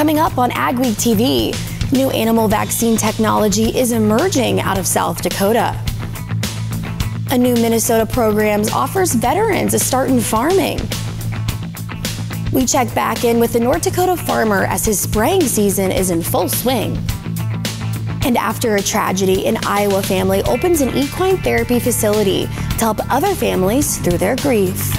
Coming up on Ag Week TV, new animal vaccine technology is emerging out of South Dakota. A new Minnesota program offers veterans a start in farming. We check back in with the North Dakota farmer as his spraying season is in full swing. And after a tragedy, an Iowa family opens an equine therapy facility to help other families through their grief.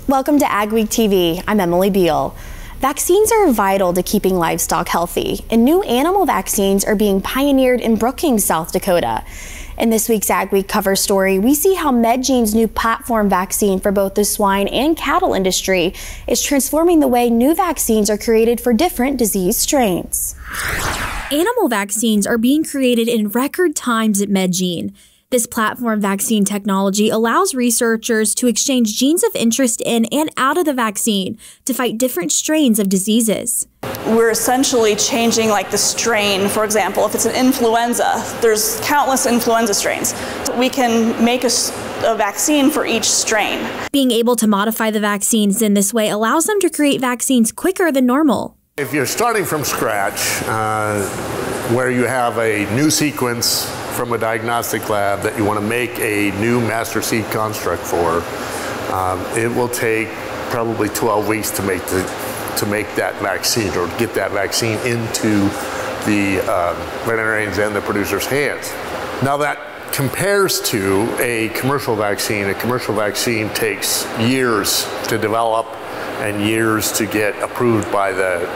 Welcome to Ag Week TV. I'm Emily Beal. Vaccines are vital to keeping livestock healthy, and new animal vaccines are being pioneered in Brookings, South Dakota. In this week's Ag Week cover story, we see how MedGene's new platform vaccine for both the swine and cattle industry is transforming the way new vaccines are created for different disease strains. Animal vaccines are being created in record times at MedGene. This platform vaccine technology allows researchers to exchange genes of interest in and out of the vaccine to fight different strains of diseases. We're essentially changing the strain. For example, if it's an influenza, there's countless influenza strains. We can make a vaccine for each strain. Being able to modify the vaccines in this way allows them to create vaccines quicker than normal. If you're starting from scratch, where you have a new sequence from a diagnostic lab that you want to make a new master seed construct for, it will take probably 12 weeks to make that vaccine, or get that vaccine into the veterinarians and the producers' hands. Now that compares to a commercial vaccine. A commercial vaccine takes years to develop and years to get approved by the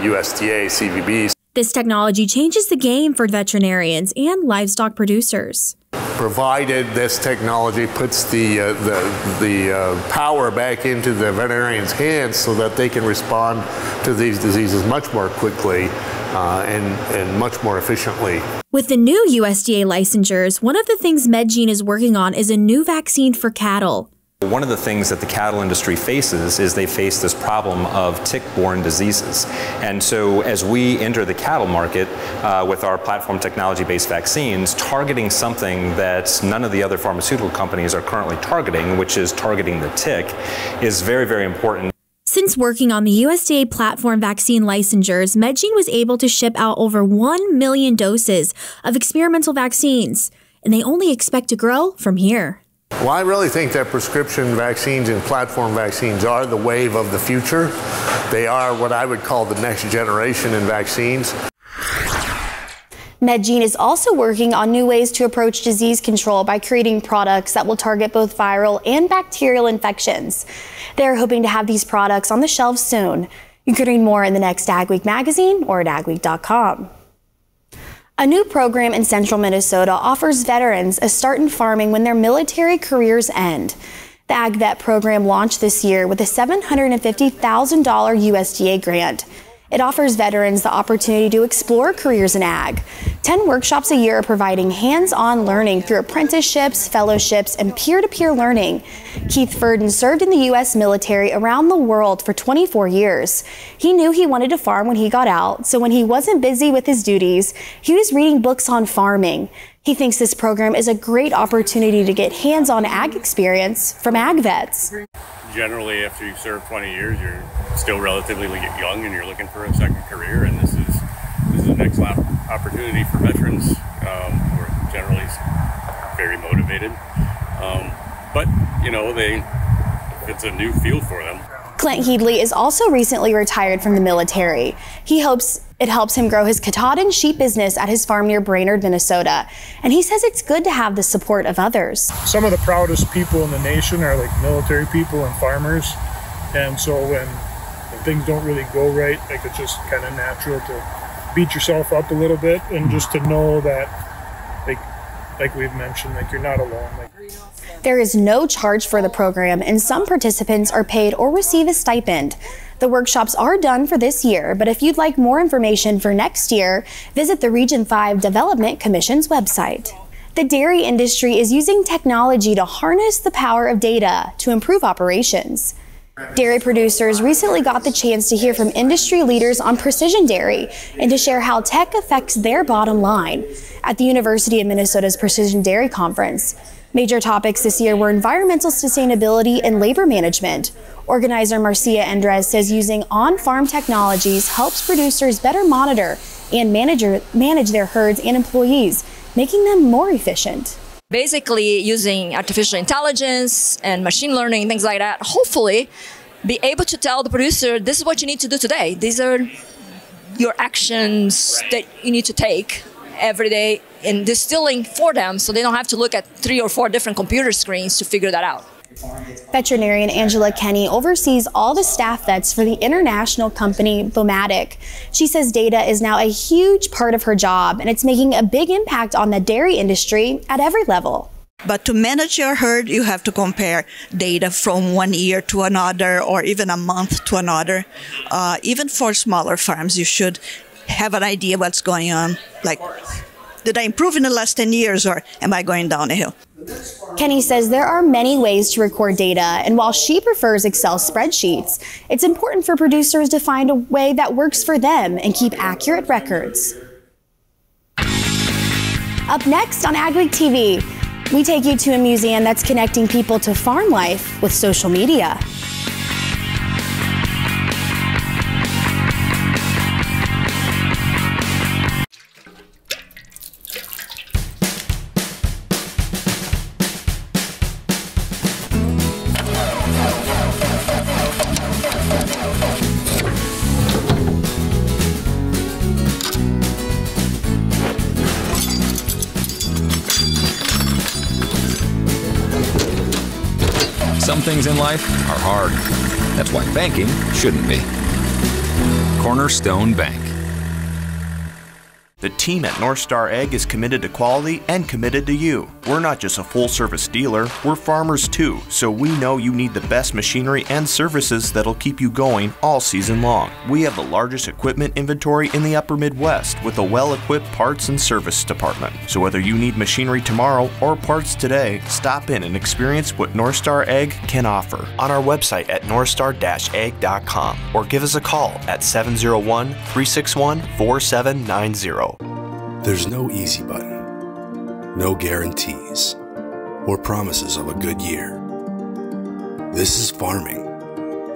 USDA, CVB. This technology changes the game for veterinarians and livestock producers. Provided this technology puts the power back into the veterinarian's hands so that they can respond to these diseases much more quickly and much more efficiently. With the new USDA licensures, one of the things MedGene is working on is a new vaccine for cattle. One of the things that the cattle industry faces is they face this problem of tick-borne diseases. And so as we enter the cattle market with our platform technology-based vaccines, targeting something that none of the other pharmaceutical companies are currently targeting, which is targeting the tick, is very, very important. Since working on the USDA platform vaccine licensures, MedGene was able to ship out over 1 million doses of experimental vaccines, and they only expect to grow from here. Well, I really think that prescription vaccines and platform vaccines are the wave of the future. They are what I would call the next generation in vaccines. MedGene is also working on new ways to approach disease control by creating products that will target both viral and bacterial infections. They're hoping to have these products on the shelves soon. You can read more in the next Ag Week magazine or at agweek.com. A new program in central Minnesota offers veterans a start in farming when their military careers end. The Ag Vet program launched this year with a $750,000 USDA grant. It offers veterans the opportunity to explore careers in ag. 10 workshops a year are providing hands-on learning through apprenticeships, fellowships, and peer-to-peer learning. Keith Furden served in the U.S. military around the world for 24 years. He knew he wanted to farm when he got out, so when he wasn't busy with his duties, he was reading books on farming. He thinks this program is a great opportunity to get hands-on ag experience from ag vets. Generally, after you serve 20 years, you're still relatively young and you're looking for a second career, and this is the next opportunity for veterans who are generally very motivated. But, it's a new field for them. Clint Headley is also recently retired from the military. He hopes it helps him grow his Katahdin sheep business at his farm near Brainerd, Minnesota. And he says it's good to have the support of others. Some of the proudest people in the nation are military people and farmers. And so when things don't really go right, it's just kind of natural to beat yourself up a little bit and just to know that, like we've mentioned, you're not alone. There is no charge for the program, and some participants are paid or receive a stipend. The workshops are done for this year, but if you'd like more information for next year, visit the Region 5 Development Commission's website. The dairy industry is using technology to harness the power of data to improve operations. Dairy producers recently got the chance to hear from industry leaders on precision dairy and to share how tech affects their bottom line at the University of Minnesota's Precision Dairy Conference. Major topics this year were environmental sustainability and labor management. Organizer Marcia Endres says using on-farm technologies helps producers better monitor and manage their herds and employees, making them more efficient. Basically, using artificial intelligence and machine learning, things like that, hopefully be able to tell the producer, this is what you need to do today. These are your actions that you need to take every day, and distilling for them so they don't have to look at 3 or 4 different computer screens to figure that out. Veterinarian Angela Kenny oversees all the staff vets for the international company Bomatic. She says data is now a huge part of her job, and it's making a big impact on the dairy industry at every level. But to manage your herd, you have to compare data from one year to another, or even a month to another. Even for smaller farms, you should have an idea what's going on. Like, did I improve in the last 10 years, or am I going down a hill? Kenny says there are many ways to record data, and while she prefers Excel spreadsheets, it's important for producers to find a way that works for them and keep accurate records. Up next on Ag Week TV, we take you to a museum that's connecting people to farm life with social media. Some things in life are hard. That's why banking shouldn't be. Cornerstone Bank. The team at North Star Ag is committed to quality and committed to you. We're not just a full-service dealer, we're farmers too, so we know you need the best machinery and services that'll keep you going all season long. We have the largest equipment inventory in the upper Midwest with a well-equipped parts and service department. So whether you need machinery tomorrow or parts today, stop in and experience what North Star Ag can offer on our website at northstar-ag.com or give us a call at 701-361-4790. There's no easy button, no guarantees, or promises of a good year. This is farming.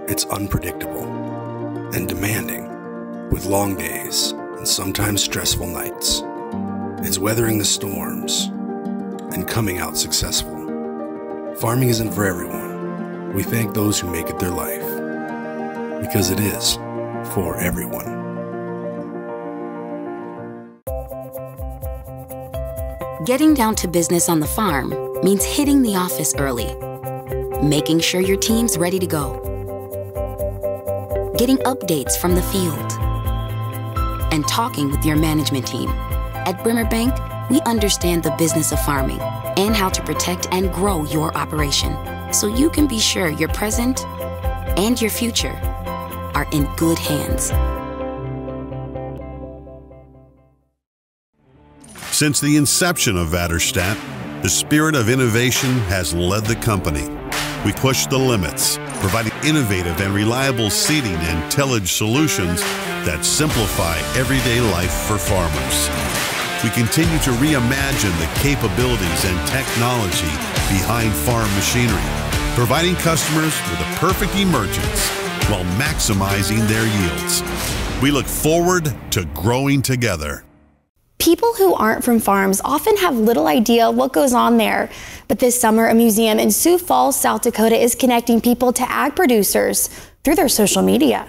It's unpredictable and demanding, with long days and sometimes stressful nights. It's weathering the storms and coming out successful. Farming isn't for everyone. We thank those who make it their life, because it is for everyone. Getting down to business on the farm means hitting the office early, making sure your team's ready to go, getting updates from the field, and talking with your management team. At Bremer Bank, we understand the business of farming and how to protect and grow your operation, so you can be sure your present and your future are in good hands. Since the inception of Väderstad, the spirit of innovation has led the company. We push the limits, providing innovative and reliable seeding and tillage solutions that simplify everyday life for farmers. We continue to reimagine the capabilities and technology behind farm machinery, providing customers with a perfect emergence while maximizing their yields. We look forward to growing together. People who aren't from farms often have little idea what goes on there. But this summer, a museum in Sioux Falls, South Dakota is connecting people to ag producers through their social media.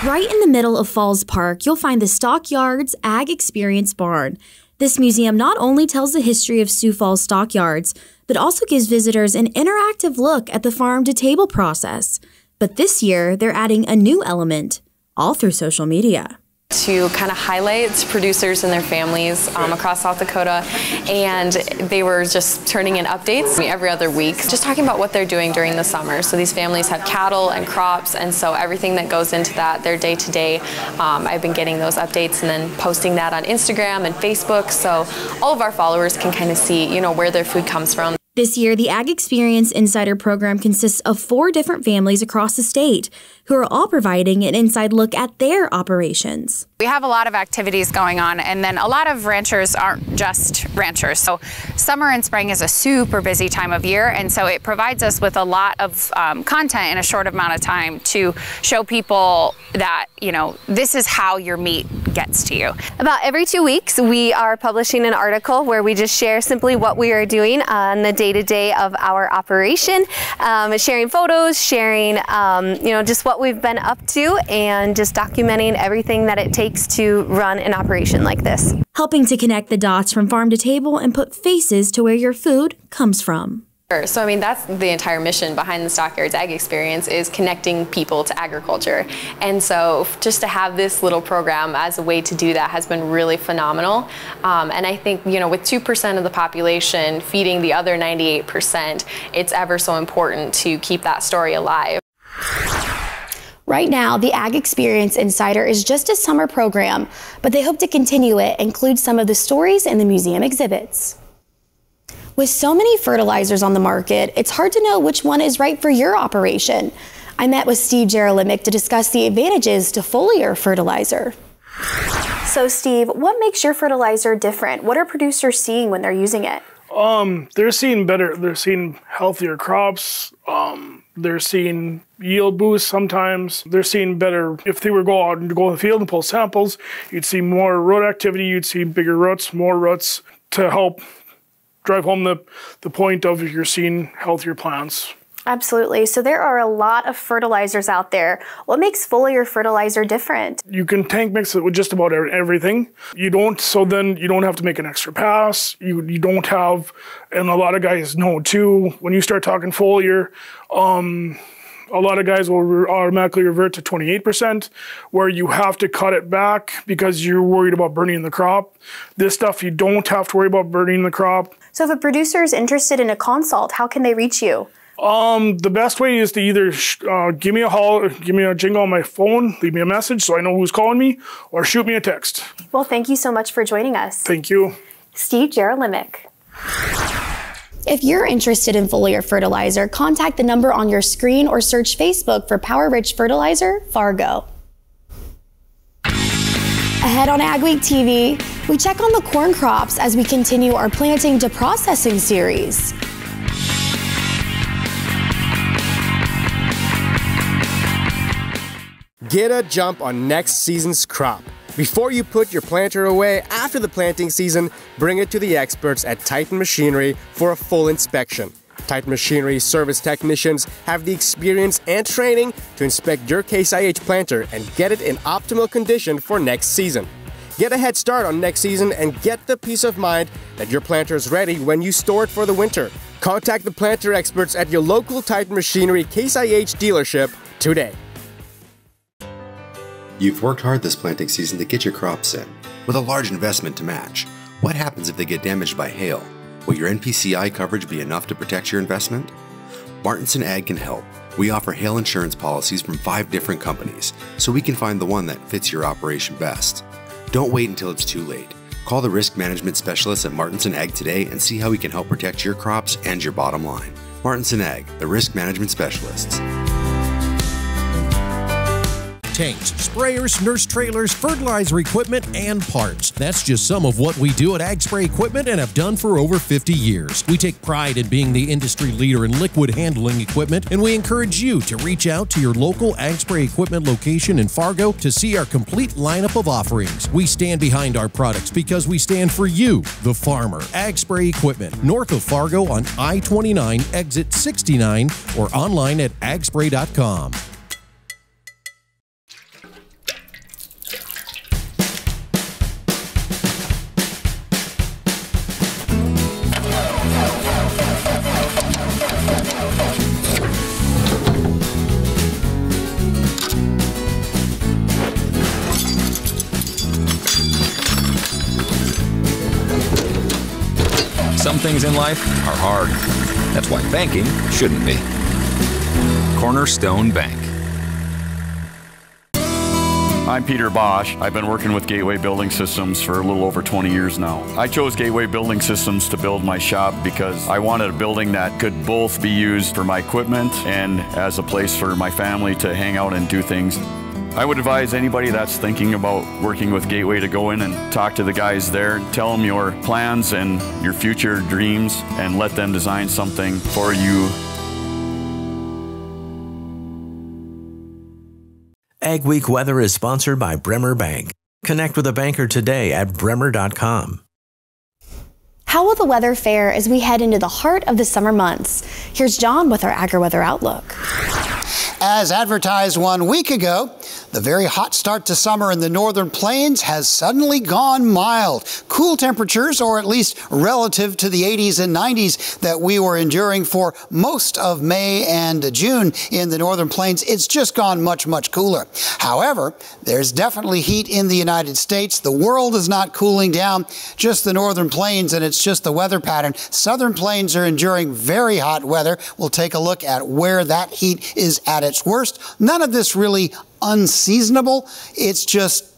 Right in the middle of Falls Park, you'll find the Stockyards Ag Experience Barn. This museum not only tells the history of Sioux Falls stockyards, but also gives visitors an interactive look at the farm-to-table process. But this year, they're adding a new element, all through social media. To kind of highlight producers and their families across South Dakota, and they were just turning in updates every other week, just talking about what they're doing during the summer. So these families have cattle and crops, and so everything that goes into that, their day-to-day, I've been getting those updates and then posting that on Instagram and Facebook, so all of our followers can kind of see, you know, where their food comes from. This year, the Ag Experience Insider program consists of 4 different families across the state who are all providing an inside look at their operations. We have a lot of activities going on, and then a lot of ranchers aren't just ranchers. So summer and spring is a super busy time of year, and so it provides us with a lot of content in a short amount of time to show people that, you know, this is how your meat gets to you. About every 2 weeks, we are publishing an article where we just share simply what we are doing on the day-to-day of our operation, sharing photos, sharing, you know, just what we've been up to, and just documenting everything that it takes to run an operation like this. Helping to connect the dots from farm to table and put faces to where your food comes from. So I mean, that's the entire mission behind the Stockyards Ag Experience, is connecting people to agriculture. And so just to have this little program as a way to do that has been really phenomenal. And I think, you know, with 2% of the population feeding the other 98%, it's ever so important to keep that story alive. Right now, the Ag Experience Insider is just a summer program, but they hope to continue it, include some of the stories in the museum exhibits. With so many fertilizers on the market, it's hard to know which one is right for your operation. I met with Steve Jerolimic to discuss the advantages to foliar fertilizer. So Steve, what makes your fertilizer different? What are producers seeing when they're using it? They're seeing better, they're seeing healthier crops, they're seeing yield boosts sometimes, they're seeing better. If they were go out and go in the field and pull samples, you'd see more root activity, you'd see bigger roots, more roots to help drive home the point of you're seeing healthier plants. Absolutely. So there are a lot of fertilizers out there. What makes foliar fertilizer different? You can tank mix it with just about everything. So then you don't have to make an extra pass. You don't have, and a lot of guys know too, when you start talking foliar, a lot of guys will automatically revert to 28%, where you have to cut it back because you're worried about burning the crop. This stuff, you don't have to worry about burning the crop. So if a producer is interested in a consult, how can they reach you? The best way is to either give me a holler, give me a jingle on my phone, leave me a message so I know who's calling me, or shoot me a text. Well, thank you so much for joining us. Thank you. Steve Jerolimic. If you're interested in foliar fertilizer, contact the number on your screen or search Facebook for Power Rich Fertilizer, Fargo. Ahead on Ag Week TV, we check on the corn crops as we continue our planting to processing series. Get a jump on next season's crop. Before you put your planter away after the planting season, bring it to the experts at Titan Machinery for a full inspection. Titan Machinery service technicians have the experience and training to inspect your Case IH planter and get it in optimal condition for next season. Get a head start on next season and get the peace of mind that your planter is ready when you store it for the winter. Contact the planter experts at your local Titan Machinery Case IH dealership today. You've worked hard this planting season to get your crops in, with a large investment to match. What happens if they get damaged by hail? Will your NPCI coverage be enough to protect your investment? Martinson Ag can help. We offer hail insurance policies from 5 different companies, so we can find the one that fits your operation best. Don't wait until it's too late. Call the risk management specialists at Martinson Ag today and see how we can help protect your crops and your bottom line. Martinson Ag, the risk management specialists. Tanks, sprayers, nurse trailers, fertilizer equipment, and parts. That's just some of what we do at Ag Spray Equipment and have done for over 50 years. We take pride in being the industry leader in liquid handling equipment, and we encourage you to reach out to your local Ag Spray Equipment location in Fargo to see our complete lineup of offerings. We stand behind our products because we stand for you, the farmer. Ag Spray Equipment, north of Fargo on I-29, exit 69, or online at agspray.com. Some things in life are hard. That's why banking shouldn't be. Cornerstone Bank. I'm Peter Bosch. I've been working with Gateway Building Systems for a little over 20 years now. I chose Gateway Building Systems to build my shop because I wanted a building that could both be used for my equipment and as a place for my family to hang out and do things. I would advise anybody that's thinking about working with Gateway to go in and talk to the guys there, tell them your plans and your future dreams, and let them design something for you. Ag Week weather is sponsored by Bremer Bank. Connect with a banker today at bremer.com. How will the weather fare as we head into the heart of the summer months? Here's John with our AgriWeather Outlook. As advertised 1 week ago, the very hot start to summer in the northern plains has suddenly gone mild. Cool temperatures, or at least relative to the 80s and 90s that we were enduring for most of May and June in the northern plains, it's just gone much, much cooler. However, there's definitely heat in the United States. The world is not cooling down, just the northern plains, and it's just the weather pattern. Southern plains are enduring very hot weather. We'll take a look at where that heat is at its worst. None of this really unseasonable. It's just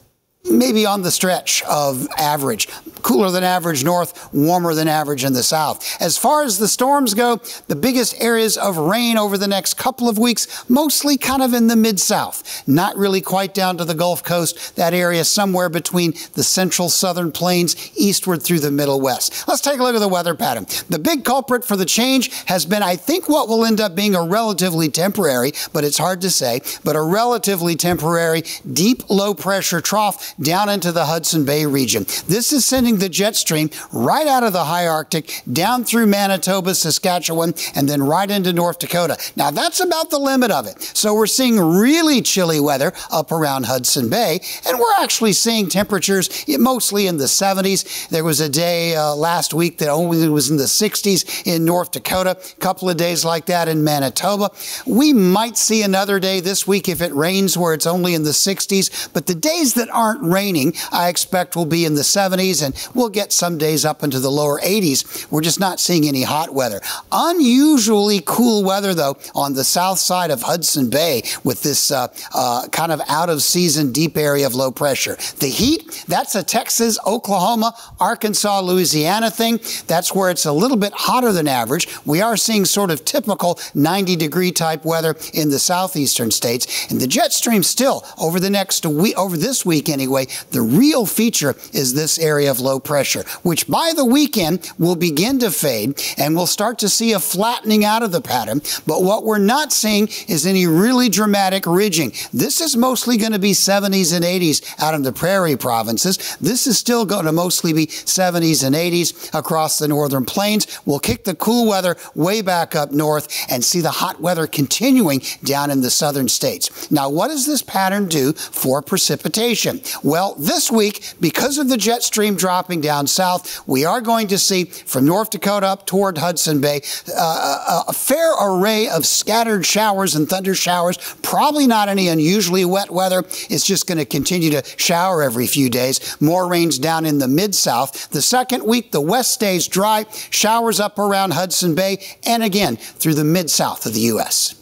maybe on the stretch of average. Cooler than average north, warmer than average in the south. As far as the storms go, the biggest areas of rain over the next couple of weeks, mostly kind of in the mid-south. Not really quite down to the Gulf Coast, that area somewhere between the central southern plains eastward through the middle west. Let's take a look at the weather pattern. The big culprit for the change has been, I think, what will end up being a relatively temporary, but it's hard to say, but a relatively temporary deep low pressure trough down into the Hudson Bay region. This is sending the jet stream right out of the high Arctic, down through Manitoba, Saskatchewan, and then right into North Dakota. Now, that's about the limit of it. So we're seeing really chilly weather up around Hudson Bay, and we're actually seeing temperatures mostly in the 70s. There was a day last week that only was in the 60s in North Dakota, a couple of days like that in Manitoba. We might see another day this week if it rains where it's only in the 60s, but the days that aren't raining, I expect will be in the 70s, and we'll get some days up into the lower 80s. We're just not seeing any hot weather. Unusually cool weather, though, on the south side of Hudson Bay with this kind of out-of-season deep area of low pressure. The heat, that's a Texas, Oklahoma, Arkansas, Louisiana thing. That's where it's a little bit hotter than average. We are seeing sort of typical 90-degree type weather in the southeastern states. And the jet stream still, over the next week, over this week anyway, the real feature is this area of low pressure, which by the weekend will begin to fade, and we'll start to see a flattening out of the pattern. But what we're not seeing is any really dramatic ridging. This is mostly going to be 70s and 80s out in the prairie provinces. This is still going to mostly be 70s and 80s across the northern plains. We'll kick the cool weather way back up north and see the hot weather continuing down in the southern states. Now, what does this pattern do for precipitation? Well, this week, because of the jet stream dropping down south, we are going to see from North Dakota up toward Hudson Bay a fair array of scattered showers and thunder showers. Probably not any unusually wet weather. It's just going to continue to shower every few days. More rains down in the mid-south. The second week, the west stays dry. Showers up around Hudson Bay and again through the mid-south of the U.S.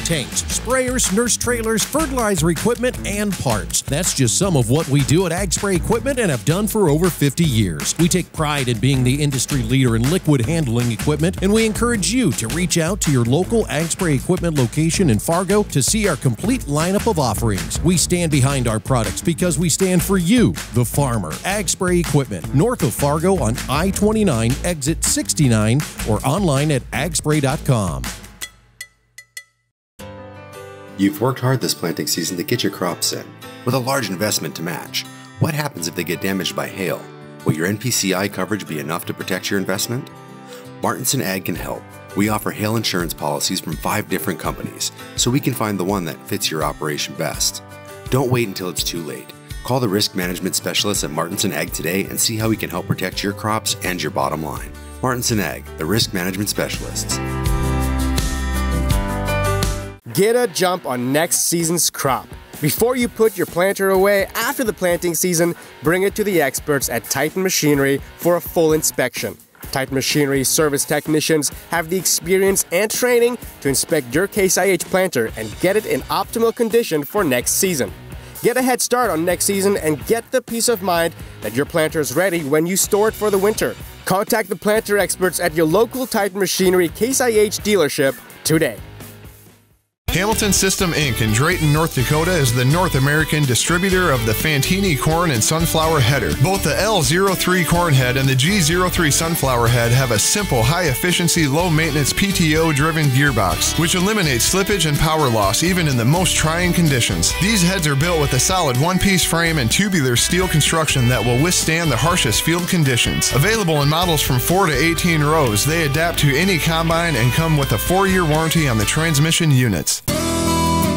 Tanks, sprayers, nurse trailers, fertilizer equipment, and parts. That's just some of what we do at Ag Spray Equipment and have done for over 50 years. We take pride in being the industry leader in liquid handling equipment, and we encourage you to reach out to your local Ag Spray Equipment location in Fargo to see our complete lineup of offerings. We stand behind our products because we stand for you, the farmer. Ag Spray Equipment, north of Fargo on I-29, exit 69, or online at agspray.com. You've worked hard this planting season to get your crops in, with a large investment to match. What happens if they get damaged by hail? Will your NPCI coverage be enough to protect your investment? Martinson Ag can help. We offer hail insurance policies from 5 different companies, so we can find the one that fits your operation best. Don't wait until it's too late. Call the risk management specialist at Martinson Ag today and see how we can help protect your crops and your bottom line. Martinson Ag, the risk management specialists. Get a jump on next season's crop. Before you put your planter away after the planting season, bring it to the experts at Titan Machinery for a full inspection. Titan Machinery service technicians have the experience and training to inspect your Case IH planter and get it in optimal condition for next season. Get a head start on next season and get the peace of mind that your planter is ready when you store it for the winter. Contact the planter experts at your local Titan Machinery Case IH dealership today. Hamilton System Inc. in Drayton, North Dakota is the North American distributor of the Fantini corn and sunflower header. Both the L03 corn head and the G03 sunflower head have a simple, high-efficiency, low-maintenance PTO-driven gearbox, which eliminates slippage and power loss even in the most trying conditions. These heads are built with a solid one-piece frame and tubular steel construction that will withstand the harshest field conditions. Available in models from 4 to 18 rows, they adapt to any combine and come with a 4-year warranty on the transmission units.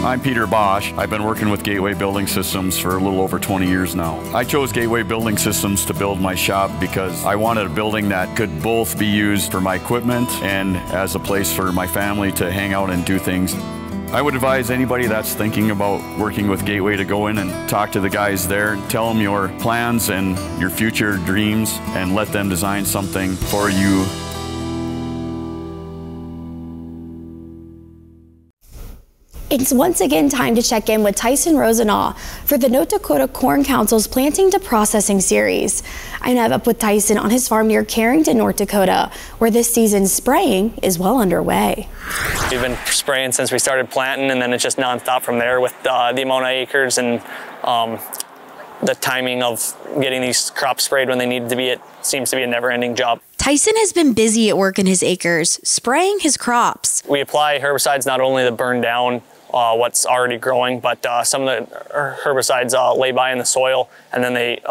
I'm Peter Bosch. I've been working with Gateway Building Systems for a little over 20 years now. I chose Gateway Building Systems to build my shop because I wanted a building that could both be used for my equipment and as a place for my family to hang out and do things. I would advise anybody that's thinking about working with Gateway to go in and talk to the guys there, tell them your plans and your future dreams, and let them design something for you. It's once again time to check in with Tyson Rosenau for the North Dakota Corn Council's Planting to Processing series. I'm now up with Tyson on his farm near Carrington, North Dakota, where this season's spraying is well underway. We've been spraying since we started planting, and then it's just nonstop from there with the amount of acres and the timing of getting these crops sprayed when they need to be. It seems to be a never-ending job. Tyson has been busy at work in his acres, spraying his crops. We apply herbicides not only to burn down what's already growing, but some of the herbicides lay by in the soil, and then they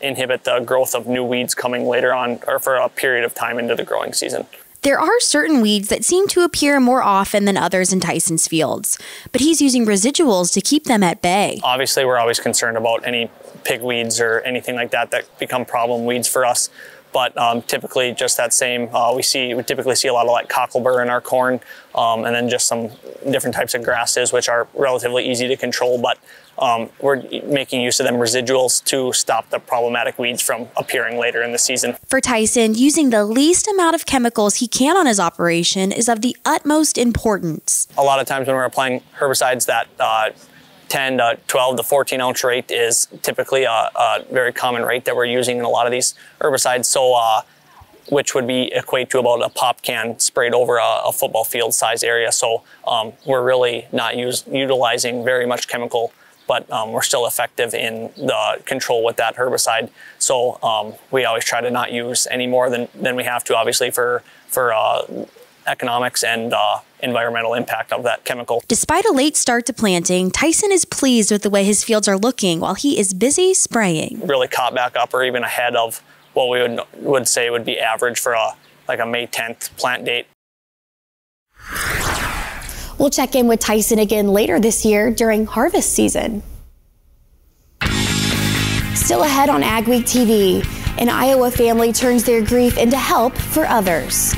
inhibit the growth of new weeds coming later on or for a period of time into the growing season. There are certain weeds that seem to appear more often than others in Tyson's fields, but he's using residuals to keep them at bay. Obviously, we're always concerned about any pigweeds or anything like that that become problem weeds for us. But typically just that same, we typically see a lot of like cocklebur in our corn, and then just some different types of grasses, which are relatively easy to control, but we're making use of them residuals to stop the problematic weeds from appearing later in the season. For Tyson, using the least amount of chemicals he can on his operation is of the utmost importance. A lot of times when we're applying herbicides, that 10 to 12 to 14 ounce rate is typically a very common rate that we're using in a lot of these herbicides, so which would be equate to about a pop can sprayed over a football field size area. So we're really not utilizing very much chemical, but we're still effective in the control with that herbicide. So we always try to not use any more than we have to, obviously, for economics and environmental impact of that chemical. Despite a late start to planting, Tyson is pleased with the way his fields are looking while he is busy spraying. Really caught back up or even ahead of what we would say would be average for like a May 10th plant date. We'll check in with Tyson again later this year during harvest season. Still ahead on Ag Week TV, an Iowa family turns their grief into help for others.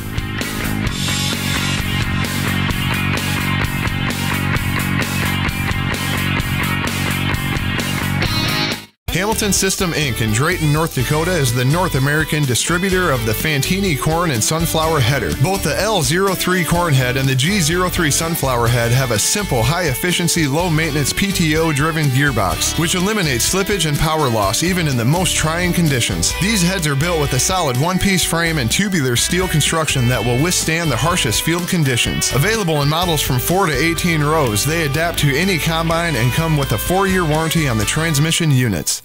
Hamilton System Inc. in Drayton, North Dakota is the North American distributor of the Fantini corn and sunflower header. Both the L03 corn head and the G03 sunflower head have a simple, high-efficiency, low-maintenance PTO-driven gearbox, which eliminates slippage and power loss even in the most trying conditions. These heads are built with a solid one-piece frame and tubular steel construction that will withstand the harshest field conditions. Available in models from 4 to 18 rows, they adapt to any combine and come with a 4-year warranty on the transmission units.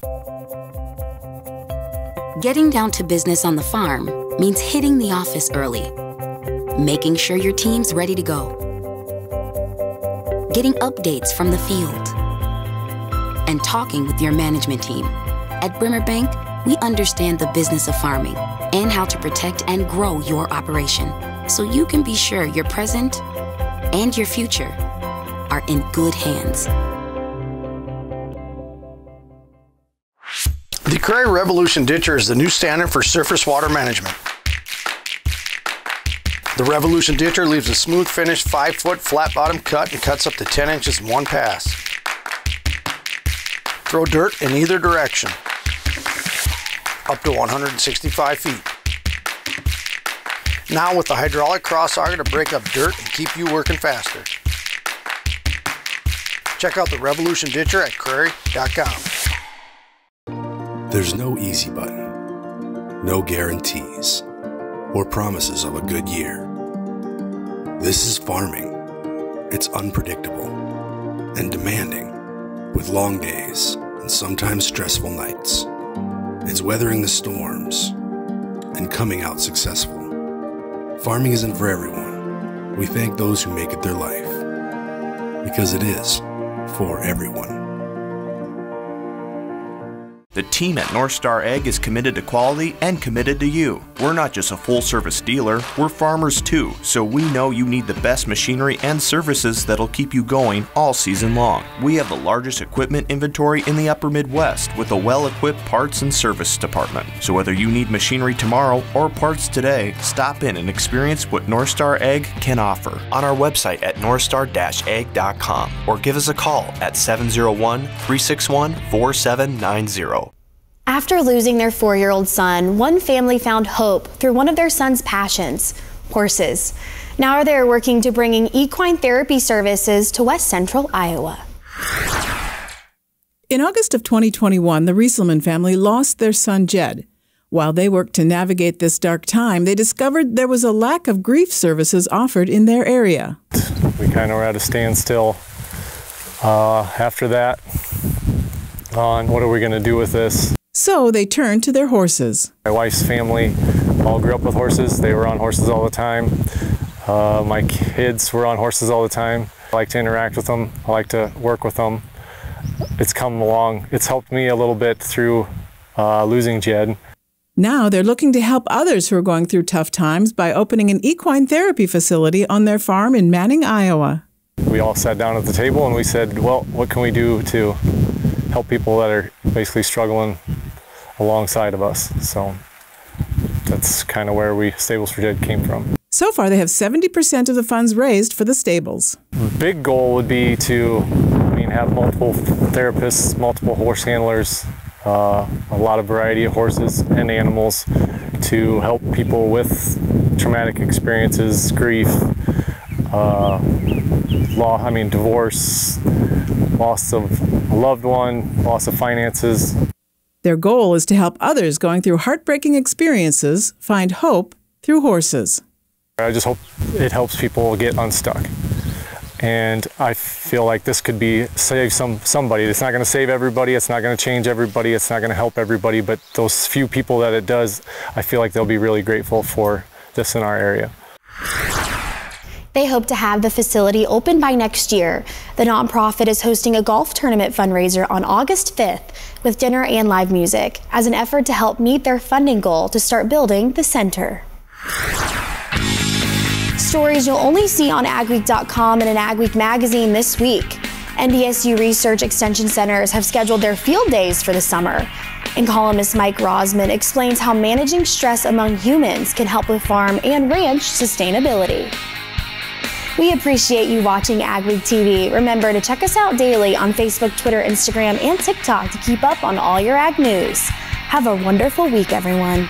Getting down to business on the farm means hitting the office early, making sure your team's ready to go, getting updates from the field, and talking with your management team. At Brimmer Bank, we understand the business of farming and how to protect and grow your operation so you can be sure your present and your future are in good hands. The Cray Revolution Ditcher is the new standard for surface water management. The Revolution Ditcher leaves a smooth finished 5-foot flat bottom cut and cuts up to 10 inches in one pass. Throw dirt in either direction, up to 165 feet. Now with the hydraulic cross auger to break up dirt and keep you working faster. Check out the Revolution Ditcher at Crary.com. There's no easy button, no guarantees, or promises of a good year. This is farming. It's unpredictable and demanding, with long days and sometimes stressful nights. It's weathering the storms and coming out successful. Farming isn't for everyone. We thank those who make it their life, because it is for everyone. The team at North Star Ag is committed to quality and committed to you. We're not just a full-service dealer, we're farmers too, so we know you need the best machinery and services that'll keep you going all season long. We have the largest equipment inventory in the upper Midwest with a well-equipped parts and service department. So whether you need machinery tomorrow or parts today, stop in and experience what North Star Ag can offer on our website at northstar-ag.com or give us a call at 701-361-4790. After losing their 4-year-old son, one family found hope through one of their son's passions, horses. Now they're working to bringing equine therapy services to West Central Iowa. In August of 2021, the Rieselman family lost their son Jed. While they worked to navigate this dark time, they discovered there was a lack of grief services offered in their area. We kind of were at a standstill after that on what are we going to do with this. So they turned to their horses. My wife's family all grew up with horses. They were on horses all the time. My kids were on horses all the time. I like to interact with them. I like to work with them. It's come along. It's helped me a little bit through losing Jed. Now they're looking to help others who are going through tough times by opening an equine therapy facility on their farm in Manning, Iowa. We all sat down at the table and we said, well, what can we do to help people that are basically struggling alongside of us? So that's kind of where Stables for Jed came from. So far, they have 70% of the funds raised for the stables. The big goal would be to, have multiple therapists, multiple horse handlers, a lot of variety of horses and animals to help people with traumatic experiences, grief, divorce, loss of a loved one, loss of finances. Their goal is to help others going through heartbreaking experiences find hope through horses. I just hope it helps people get unstuck. And I feel like this could save somebody. It's not going to save everybody. It's not going to change everybody. It's not going to help everybody. But those few people that it does, I feel like they'll be really grateful for this in our area. They hope to have the facility open by next year. The nonprofit is hosting a golf tournament fundraiser on August 5th with dinner and live music as an effort to help meet their funding goal to start building the center. Stories you'll only see on agweek.com and in Agweek magazine this week. NDSU Research Extension Centers have scheduled their field days for the summer. And columnist Mike Rosman explains how managing stress among humans can help with farm and ranch sustainability. We appreciate you watching Agweek TV. Remember to check us out daily on Facebook, Twitter, Instagram, and TikTok to keep up on all your ag news. Have a wonderful week, everyone.